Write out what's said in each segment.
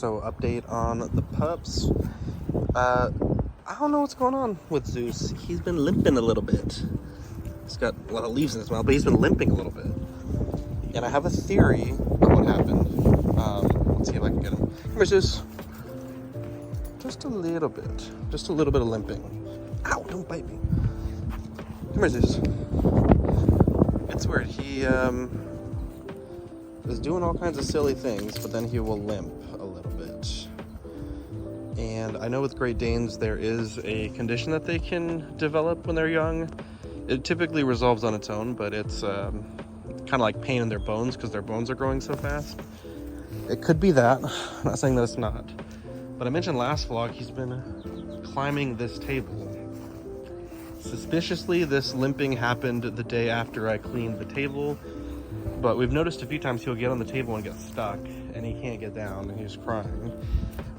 So update on the pups. I don't know what's going on with Zeus. He's been limping a little bit. He's got a lot of leaves in his mouth, but he's been limping a little bit. And I have a theory of what happened. Let's see if I can get him. Come here, Zeus. Just a little bit. Just a little bit of limping. Ow, don't bite me. Come here, Zeus. It's weird. He is doing all kinds of silly things, but then he will limp a little bit. And I know with Great Danes, there is a condition that they can develop when they're young. It typically resolves on its own, but it's kind of like pain in their bones because their bones are growing so fast. It could be that. I'm not saying that it's not. But I mentioned last vlog, he's been climbing this table. Suspiciously, this limping happened the day after I cleaned the table. But we've noticed a few times he'll get on the table and get stuck, and he can't get down, and he's crying.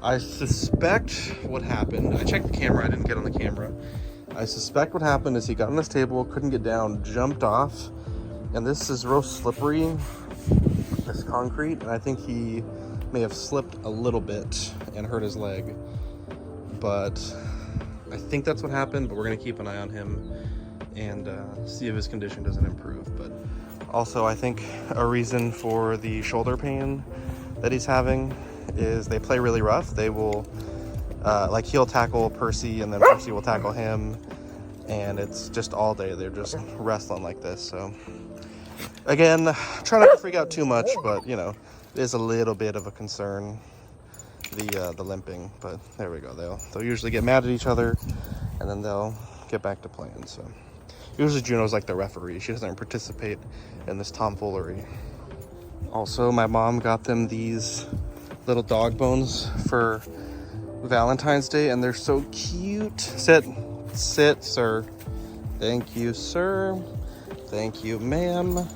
I suspect what happened, I checked the camera, I didn't get on the camera. I suspect what happened is he got on this table, couldn't get down, jumped off, and this is real slippery, this concrete, and I think he may have slipped a little bit and hurt his leg. But I think that's what happened, but we're gonna keep an eye on him and see if his condition doesn't improve. But also, I think a reason for the shoulder pain that he's having is they play really rough. They will, like he'll tackle Percy and then Percy will tackle him, and it's just all day. They're just wrestling like this. So again, try not to freak out too much, but you know, it is a little bit of a concern, the limping. But there we go. They'll usually get mad at each other, and then they'll get back to playing. So usually Juno's like the referee. She doesn't participate in this tomfoolery. Also, my mom got them these little dog bones for Valentine's Day, and they're so cute. Sit, sir. Thank you, sir. Thank you, ma'am.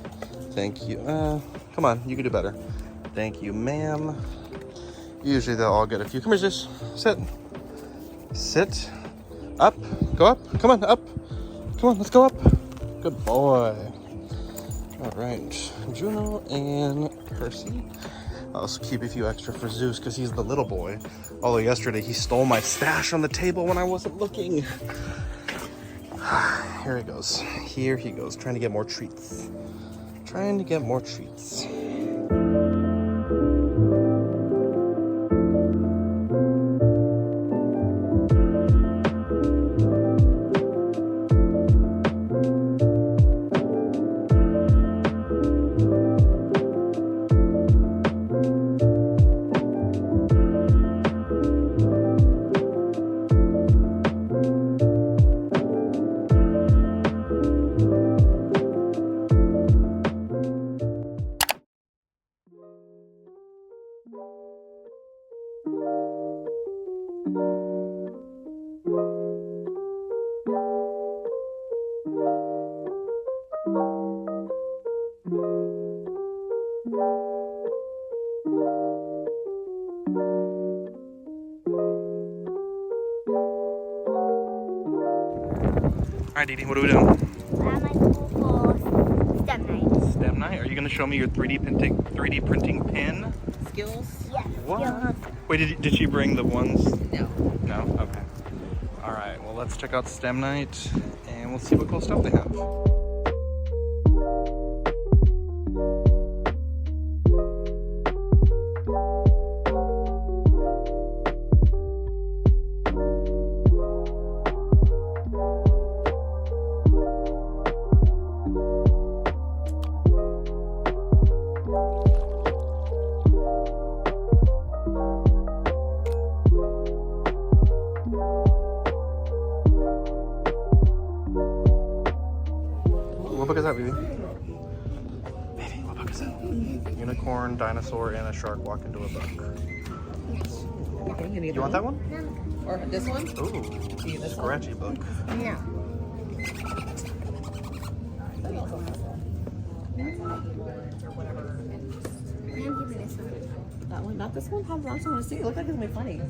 Thank you. Come on, you can do better. Thank you, ma'am. Usually they'll all get a few. Come here, Zeus. Sit. Sit. Up. Go up. Come on, up. Come on, let's go up. Good boy. All right, Juno and Percy. I'll also keep a few extra for Zeus because he's the little boy. Although yesterday he stole my stash on the table when I wasn't looking. Here he goes. Here he goes, trying to get more treats. Trying to get more treats. All right, Dee Dee, what are we doing? I'm at school for STEM night. STEM night? Are you going to show me your 3D printing pen skills? Yes. What? Yeah. Wait, did she bring the ones? No. No? Okay. All right, well, let's check out STEM night, and we'll see what cool stuff they have. What book is that, baby? Baby, what book is that? Unicorn, dinosaur, and a shark walk into a book. Okay, You want that one? Or this one? Ooh, See this one? scratchy book. No. That one? Not this one? How long do you want to see? It looks like it's gonna be funny.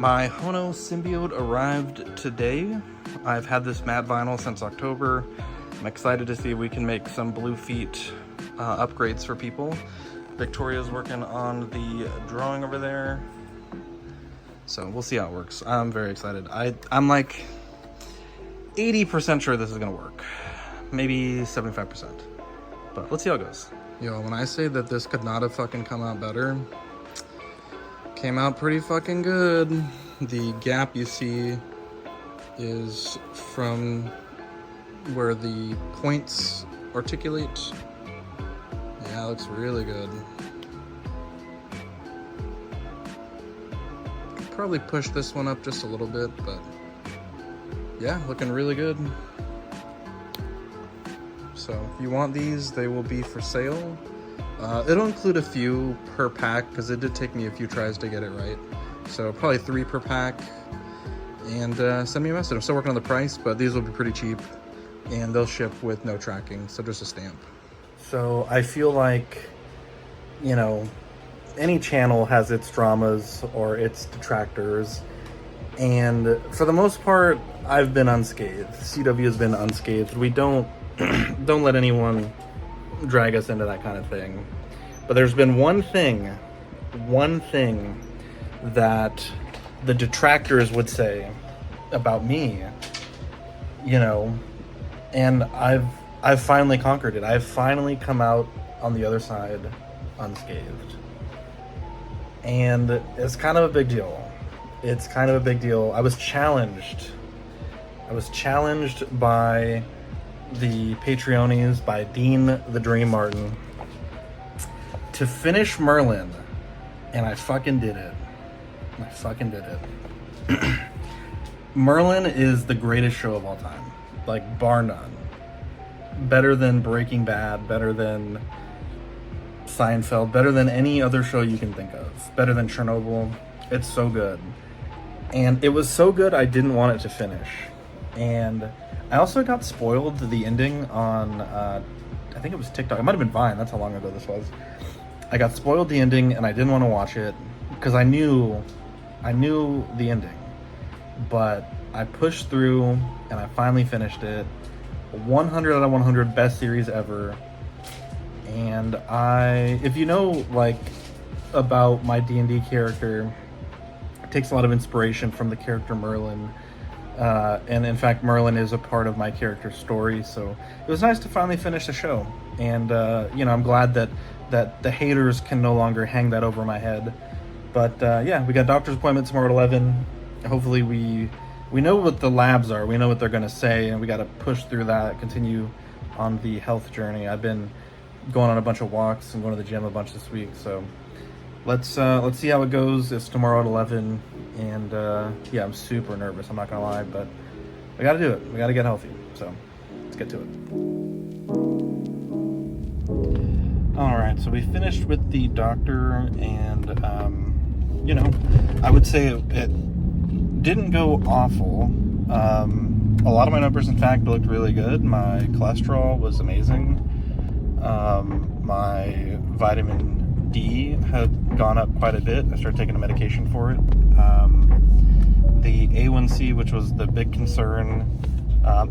My Hono symbiote arrived today. I've had this matte vinyl since October. I'm excited to see if we can make some blue feet upgrades for people. Victoria's working on the drawing over there. So we'll see how it works. I'm very excited. I'm like 80% sure this is gonna work. Maybe 75%. But let's see how it goes. Yo, when I say that this could not have fucking come out better, came out pretty fucking good. The gap you see is from where the points articulate. Yeah, it looks really good. Could probably push this one up just a little bit, but yeah, looking really good. So if you want these, they will be for sale. It'll include a few per pack because it did take me a few tries to get it right. So probably 3 per pack. And send me a message. I'm still working on the price, but these will be pretty cheap. And they'll ship with no tracking, so just a stamp. So I feel like, you know, any channel has its dramas or its detractors. And for the most part, I've been unscathed. CW has been unscathed. We don't let anyone drag us into that kind of thing. But there's been one thing that the detractors would say about me, you know, and I've finally conquered it. I've finally come out on the other side unscathed. And it's kind of a big deal. It's kind of a big deal. I was challenged by the Patreonies, by Dean the Dream Martin, to finish Merlin, and I fucking did it. Merlin is the greatest show of all time, like bar none. Better than Breaking Bad, better than Seinfeld, better than any other show you can think of, better than Chernobyl. It's so good. And it was so good I didn't want it to finish. And I also got spoiled the ending on, I think it was TikTok. It might have been Vine. That's how long ago this was. I got spoiled the ending and I didn't want to watch it because I knew the ending. But I pushed through and I finally finished it. 100 out of 100 best series ever. And if you know, like, about my D&D character, it takes a lot of inspiration from the character Merlin. And in fact, Merlin is a part of my character's story, so it was nice to finally finish the show. And, you know, I'm glad that the haters can no longer hang that over my head. But, yeah, we got doctor's appointment tomorrow at 11. Hopefully we know what the labs are. We know what they're going to say, and we got to push through that, continue on the health journey. I've been going on a bunch of walks and going to the gym a bunch this week, so let's see how it goes. It's tomorrow at 11, and yeah, I'm super nervous, I'm not gonna lie, but we gotta do it. We gotta get healthy, so let's get to it. Alright, so we finished with the doctor, and you know, I would say it didn't go awful. A lot of my numbers, in fact, looked really good. My cholesterol was amazing. My vitamin D had gone up quite a bit. I started taking a medication for it. The A1C, which was the big concern,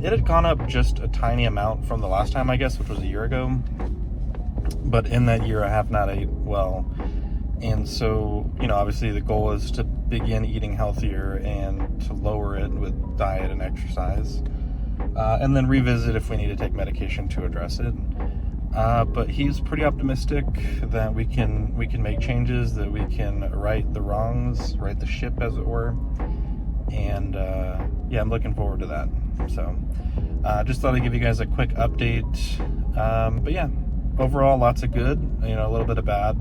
it had gone up just a tiny amount from the last time, I guess, which was a year ago. But in that year, I have not ate well. And so, you know, obviously the goal is to begin eating healthier and to lower it with diet and exercise. And then revisit if we need to take medication to address it. But he's pretty optimistic that we can make changes, that we can right the wrongs, right the ship, as it were. And yeah, I'm looking forward to that. So just thought I'd give you guys a quick update. But yeah, overall, lots of good, you know, a little bit of bad.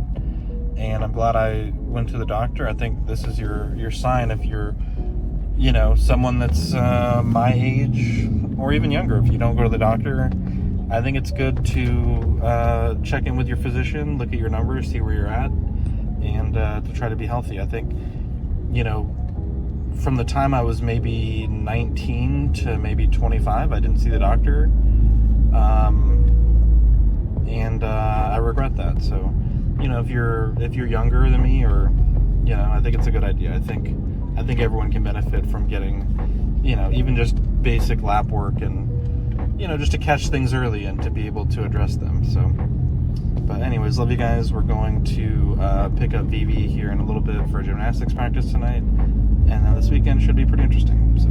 And I'm glad I went to the doctor. I think this is your sign if you're, you know, someone that's my age or even younger. If you don't go to the doctor, I think it's good to check in with your physician, look at your numbers, see where you're at, and to try to be healthy. I think, you know, from the time I was maybe 19 to maybe 25, I didn't see the doctor, and I regret that. So, you know, if you're younger than me, or, you know, I think it's a good idea. I think I think everyone can benefit from getting, you know, even just basic lap work and, you know, just to catch things early and to be able to address them. So, but anyways, love you guys. We're going to pick up Vivi here in a little bit for gymnastics practice tonight, and then this weekend should be pretty interesting. So.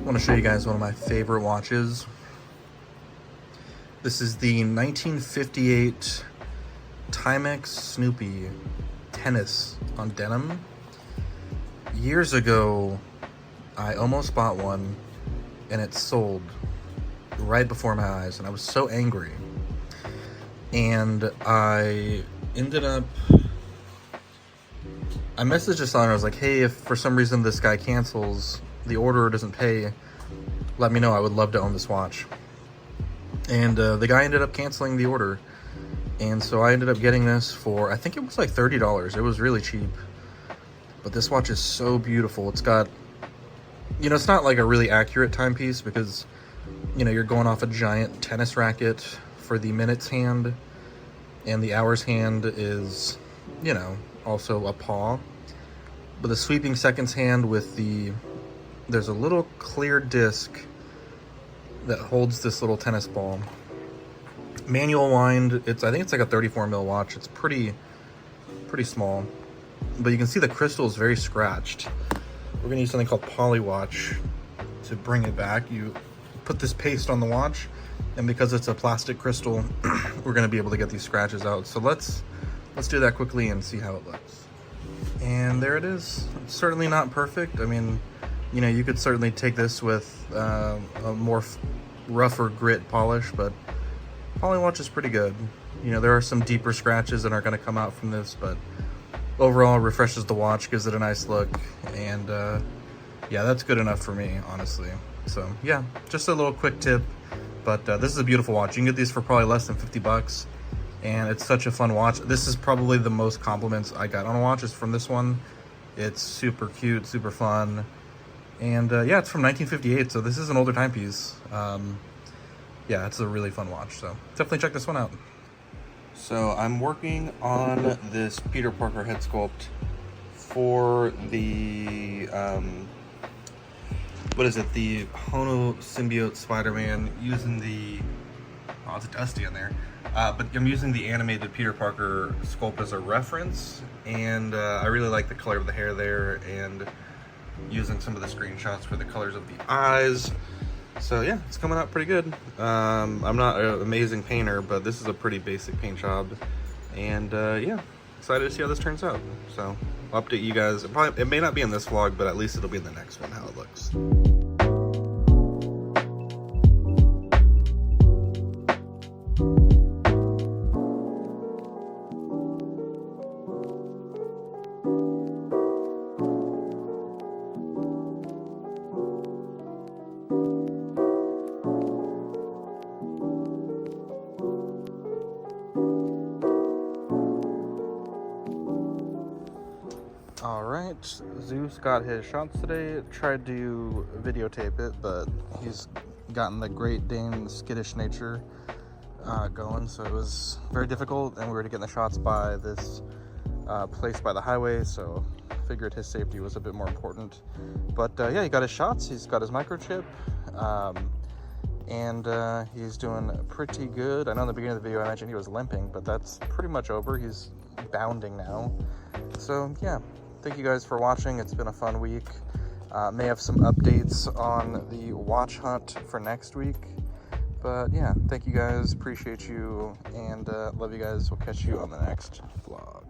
I want to show you guys one of my favorite watches. This is the 1958 Timex Snoopy tennis on denim. Years ago, I almost bought one and it sold right before my eyes, and I was so angry. And I ended up, I messaged the seller. I was like, hey, if for some reason this guy cancels the order or doesn't pay, let me know. I would love to own this watch. And the guy ended up canceling the order, and so I ended up getting this for, I think it was like $30. It was really cheap, but this watch is so beautiful. It's got, you know, it's not like a really accurate timepiece because, you know, you're going off a giant tennis racket for the minutes hand, and the hours hand is, you know, also a paw. But the sweeping seconds hand with the, there's a little clear disc that holds this little tennis ball. Manual wind, I think it's like a 34 mil watch. It's pretty small, but you can see the crystal is very scratched. We're gonna use something called Polywatch to bring it back. You put this paste on the watch, and because it's a plastic crystal, we're gonna be able to get these scratches out. So let's do that quickly and see how it looks. And there it is. It's certainly not perfect. I mean, you know, you could certainly take this with a more rougher grit polish, but Polywatch is pretty good. You know, there are some deeper scratches that aren't going to come out from this, but overall refreshes the watch, gives it a nice look, and yeah, that's good enough for me, honestly. So yeah, just a little quick tip, but this is a beautiful watch. You can get these for probably less than 50 bucks, and it's such a fun watch. This is probably the most compliments I got on a watch is from this one. It's super cute, super fun. And yeah, it's from 1958, so this is an older timepiece. Yeah, it's a really fun watch, so definitely check this one out. So I'm working on this Peter Parker head sculpt for the, what is it, the Hono Symbiote Spider-Man, using the, oh, it's dusty in there. But I'm using the animated Peter Parker sculpt as a reference, and I really like the color of the hair there, and using some of the screenshots for the colors of the eyes. So yeah, it's coming out pretty good. I'm not an amazing painter, but this is a pretty basic paint job, and yeah, excited to see how this turns out. So I'll update you guys. It may not be in this vlog, but at least it'll be in the next one how it looks. Alright, Zeus got his shots today. Tried to videotape it, but he's gotten the Great Dane skittish nature going, so it was very difficult, and we were getting the shots by this place by the highway, so figured his safety was a bit more important. But yeah, he got his shots, he's got his microchip, and he's doing pretty good. I know in the beginning of the video I mentioned he was limping, but that's pretty much over. He's bounding now. So yeah, thank you guys for watching. It's been a fun week. May have some updates on the watch hunt for next week. But yeah, thank you guys. Appreciate you. And love you guys. We'll catch you on the next vlog.